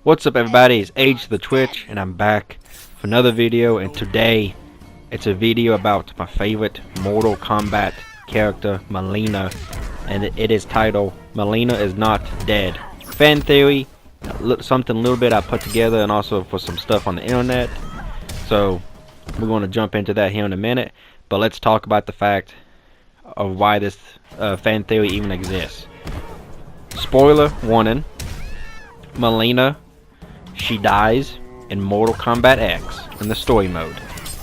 What's up everybody, it's Age the Twitch and I'm back for another video, and today it's a video about my favorite Mortal Kombat character, Mileena, and it is titled Mileena is Not Dead. Fan theory, something a little bit I put together, and also for some stuff on the internet. So we're going to jump into that here in a minute, but let's talk about the fact of why this fan theory even exists. Spoiler warning, Mileena, she dies in Mortal Kombat X in the story mode.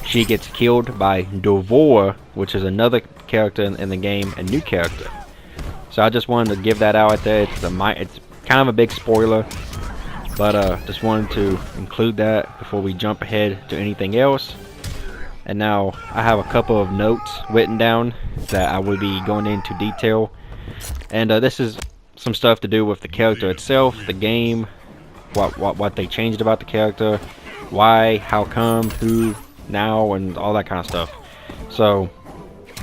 She gets killed by Devour, which is another character in the game, a new character. So I just wanted to give that out there. It's kind of a big spoiler, but just wanted to include that before we jump ahead to anything else. And now I have a couple of notes written down that I will be going into detail. And this is some stuff to do with the character itself, the game, what they changed about the character, why, how come, who, now, and all that kind of stuff. So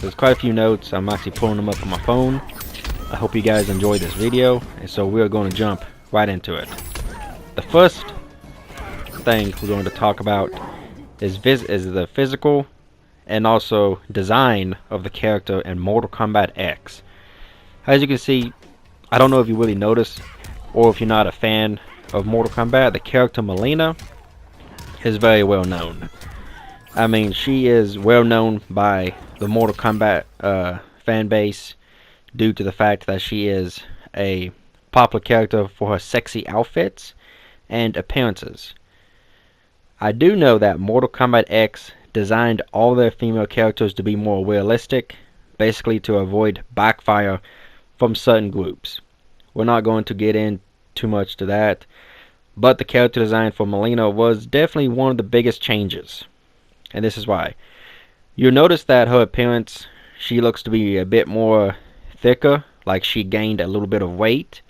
there's quite a few notes. I'm actually pulling them up on my phone. I hope you guys enjoy this video, and so we're going to jump right into it. The first thing we're going to talk about is the physical and also design of the character in Mortal Kombat X. As you can see, I don't know if you really notice, or if you're not a fan of Mortal Kombat, the character Mileena is very well known. I mean, she is well known by the Mortal Kombat fan base due to the fact that she is a popular character for her sexy outfits and appearances. I do know that Mortal Kombat X designed all their female characters to be more realistic, basically to avoid backfire from certain groups. We're not going to get in too much to that, but the character design for Mileena was definitely one of the biggest changes, and this is why. You'll notice that her appearance, she looks to be a bit more thicker, like she gained a little bit of weight,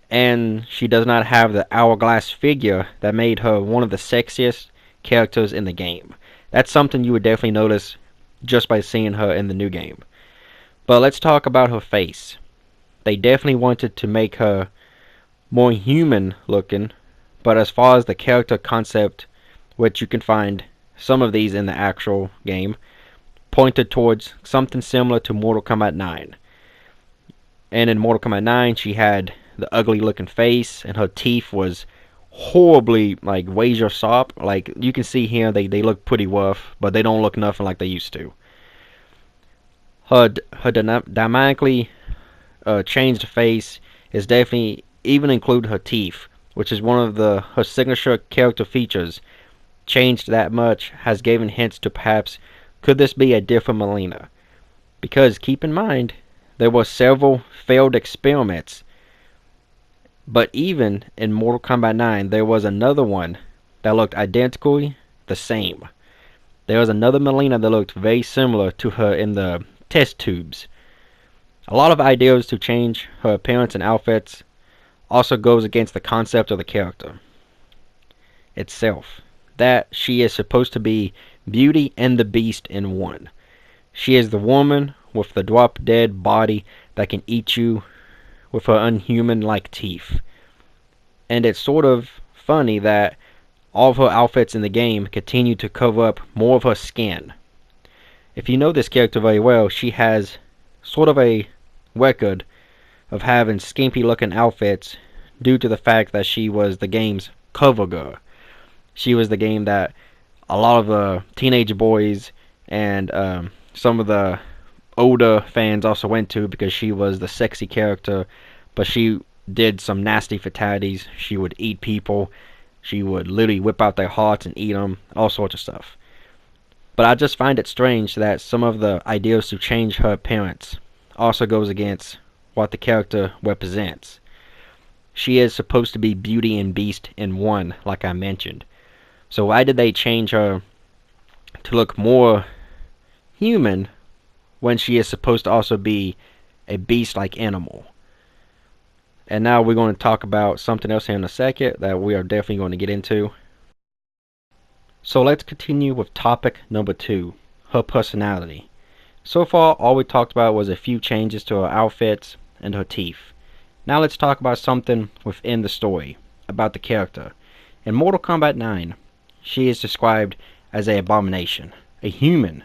and she does not have the hourglass figure that made her one of the sexiest characters in the game. That's something you would definitely notice just by seeing her in the new game. But let's talk about her face. They definitely wanted to make her more human looking, but as far as the character concept, which you can find some of these in the actual game, pointed towards something similar to Mortal Kombat 9. And in Mortal Kombat 9, she had the ugly looking face, and her teeth was horribly like razor sharp. Like you can see here, they look pretty rough, but they don't look nothing like they used to. Her dynamically changed face is definitely even include her teeth, which is one of her signature character features. Changed that much has given hints to perhaps could this be a different Mileena, because keep in mind there were several failed experiments, but even in Mortal Kombat 9 there was another one that looked identically the same. There was another Mileena that looked very similar to her in the test tubes. A lot of ideas to change her appearance and outfits also goes against the concept of the character itself, that she is supposed to be Beauty and the Beast in one. She is the woman with the drop dead body that can eat you with her unhuman like teeth. And it's sort of funny that all of her outfits in the game continue to cover up more of her skin. If you know this character very well, she has sort of a record of having skimpy looking outfits due to the fact that she was the game's cover girl. She was the game that a lot of the teenage boys and some of the older fans also went to, because she was the sexy character, but she did some nasty fatalities. She would eat people. She would literally whip out their hearts and eat them, all sorts of stuff. But I just find it strange that some of the ideas to change her appearance also goes against what the character represents. She is supposed to be Beauty and Beast in one, like I mentioned. So why did they change her to look more human when she is supposed to also be a beast-like animal? And now we're going to talk about something else here in a second that we are definitely going to get into. So let's continue with topic number 2, her personality. So far, all we talked about was a few changes to her outfits and her teeth. Now let's talk about something within the story, about the character. In Mortal Kombat 9, she is described as an abomination, a human,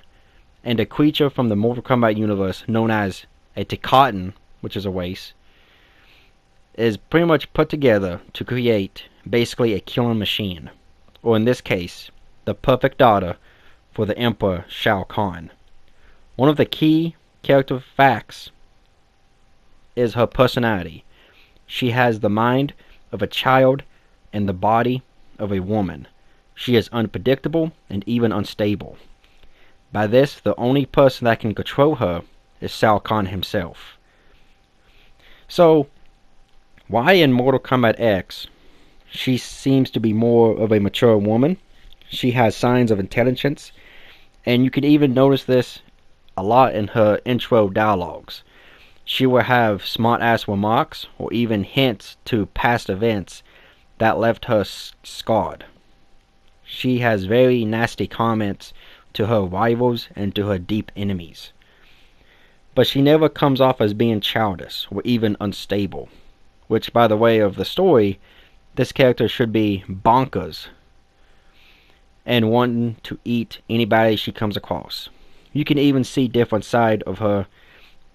and a creature from the Mortal Kombat universe known as a Tekaton, which is a race, is pretty much put together to create basically a killing machine, or in this case, the perfect daughter for the Emperor Shao Kahn. One of the key character facts is her personality. She has the mind of a child and the body of a woman. She is unpredictable and even unstable. By this, the only person that can control her is Shao Kahn himself. So, why in Mortal Kombat X, she seems to be more of a mature woman. She has signs of intelligence, and you can even notice this a lot in her intro dialogues. She will have smart-ass remarks or even hints to past events that left her scarred. She has very nasty comments to her rivals and to her deep enemies. But she never comes off as being childish or even unstable, which, by the way of the story, this character should be bonkers and wanting to eat anybody she comes across. You can even see different side of her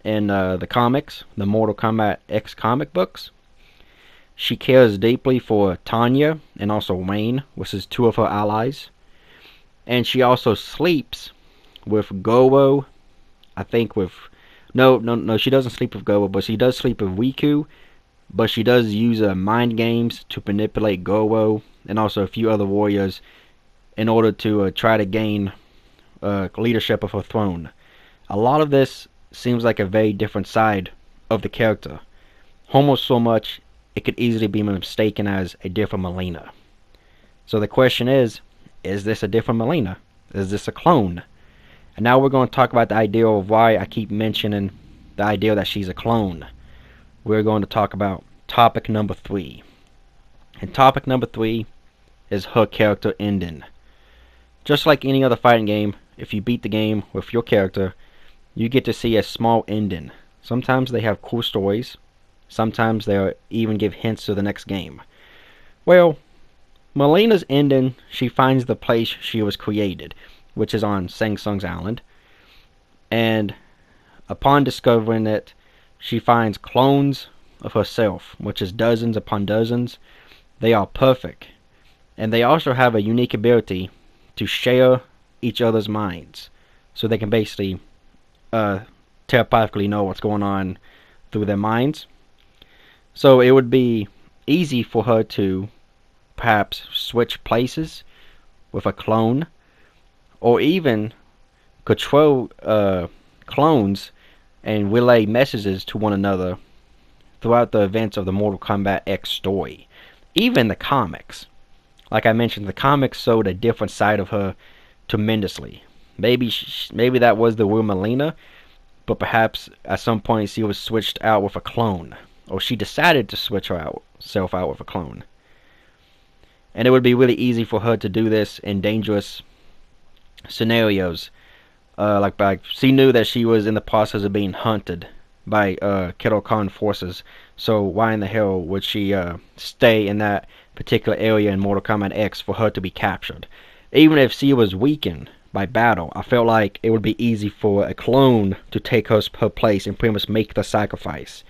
in the comics, the Mortal Kombat X comic books. She cares deeply for Tanya and also Wayne, which is two of her allies. And she also sleeps with Goro, I think with... No, she doesn't sleep with Goro, but she does sleep with Riku. But she does use mind games to manipulate Goro and also a few other warriors in order to try to gain leadership of her throne. A lot of this seems like a very different side of the character. Almost so much it could easily be mistaken as a different Mileena. So the question is this a different Mileena? Is this a clone? And now we're going to talk about the idea of why I keep mentioning the idea that she's a clone. We're going to talk about topic number 3. And topic number 3 is her character ending. Just like any other fighting game, if you beat the game with your character, you get to see a small ending. Sometimes they have cool stories. Sometimes they'll even give hints to the next game. Well, Mileena's ending, she finds the place she was created, which is on Shang Tsung's island. And upon discovering it, she finds clones of herself, which is dozens upon dozens. They are perfect. And they also have a unique ability to share each other's minds. So they can basically telepathically know what's going on through their minds. So it would be easy for her to perhaps switch places with a clone, or even control clones and relay messages to one another throughout the events of the Mortal Kombat X story. Even the comics. Like I mentioned, the comics showed a different side of her tremendously. Maybe that was the real Mileena, but perhaps at some point she was switched out with a clone, or she decided to switch herself out with a clone. And it would be really easy for her to do this in dangerous scenarios. Like she knew that she was in the process of being hunted by Kiddo Khan forces, so why in the hell would she stay in that particular area in Mortal Kombat X for her to be captured? Even if she was weakened by battle, I felt like it would be easy for a clone to take her place and pretty much make the sacrifice.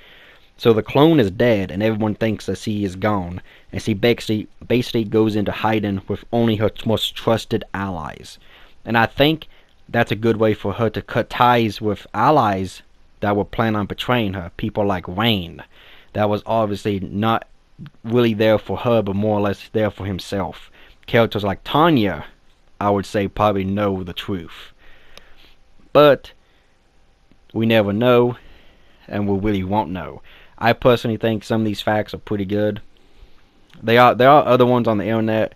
So the clone is dead and everyone thinks that she is gone, and she basically goes into hiding with only her most trusted allies. And I think that's a good way for her to cut ties with allies that were planning on betraying her. People like Wayne, that was obviously not really there for her, but more or less there for himself. Characters like Tanya, I would say, probably know the truth. But we never know, and we really won't know. I personally think some of these facts are pretty good. There are other ones on the internet.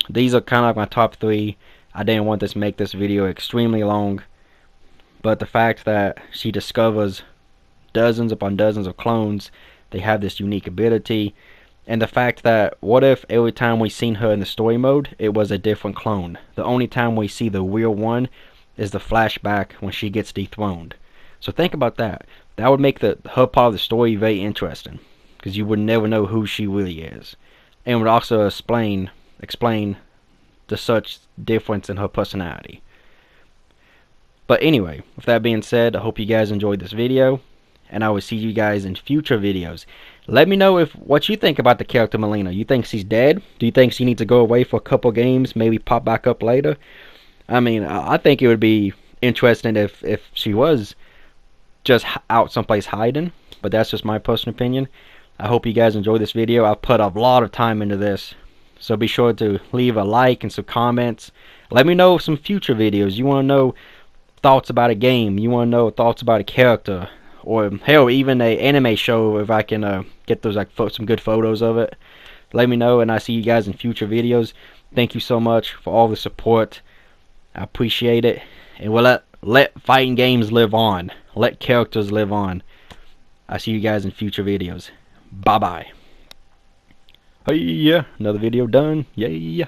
These are kind of like my top 3. I didn't want to make this video extremely long, but the fact that she discovers dozens upon dozens of clones, they have this unique ability, and the fact that what if every time we seen her in the story mode, it was a different clone. The only time we see the real one is the flashback when she gets dethroned. So think about that. That would make her part of the story very interesting. because you would never know who she really is, and would also explain the such difference in her personality. But anyway, with that being said, I hope you guys enjoyed this video, and I will see you guys in future videos. Let me know what you think about the character Mileena. You think she's dead? Do you think she needs to go away for a couple games, maybe pop back up later? I mean, I think it would be interesting if she was just out someplace hiding, but that's just my personal opinion. I hope you guys enjoyed this video. I've put a lot of time into this, so be sure to leave a like and some comments. Let me know some future videos. You want to know thoughts about a game, you want to know thoughts about a character, or hell, even a anime show, if I can get those some good photos of it. Let me know, and I see you guys in future videos. Thank you so much for all the support. I appreciate it, and we'll let fighting games live on. Let characters live on. I see you guys in future videos. Bye bye. Hey, yeah, another video done. Yeah.